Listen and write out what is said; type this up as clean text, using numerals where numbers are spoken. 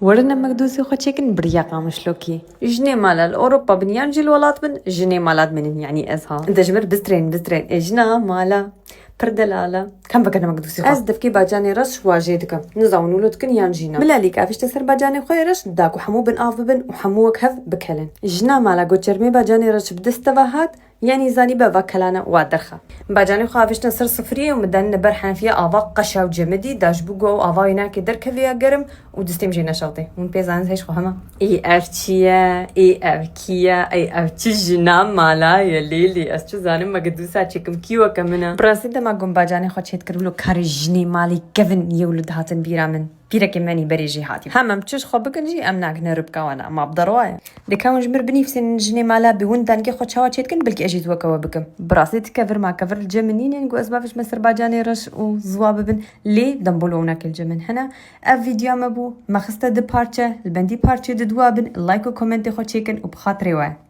ورنا مقدوسي خوتشيكن برياقة مشلوكي جني مالال أوروبا بنيان جي الولاد من جني مالات من يعني أزها انت جمر بزترين إجنا مالا پردلالا كم بكنا مقدوسي خو از دفكي باجاني رش واجيدك نزاونو لوتكن يان جينا ملاليك عفش تسر باجاني خوي رش داكو حمو بن آف بن وحموك هف بكلن جنا مالا قو چرمي باجاني رش بدستواهات يعني زاني بابا كلانا وادرخا باجاني خو عفش تسر صفرية ومدان نبر حنفية آفا قشا وجمدي داش بوغو آفا يناكي دركه فيها قرم ودستيم جينا شوطي ون بيزان هيش خو هما اي ارتشيا اي اركيا اي ارتش جنا مالا يا ليلي اسچو زانم مقدوسا چكم كيوا كمنا براسي دما قم باجاني خو چيت كرولو كارجني مالي كفن يولد هاتن بيرا من بيرا كماني بريجي هاتي همم تشش خو بكنجي امناك نربكا وانا ما بدروايا دكاون جمر بنيفسن جني مالا بوندان كي خو چاوا چيتكن بلكي اجيت وكوا بكم براسي تكفر ما كفر الجمنين نقو اسبابش مسر باجاني رش وزواب بن لي دمبولونا كل جمن هنا فيديو مبو مخسته دي بارچه البندي بارچه دي دوابن لايك و كومنتي خو چيكن وبخاطري واه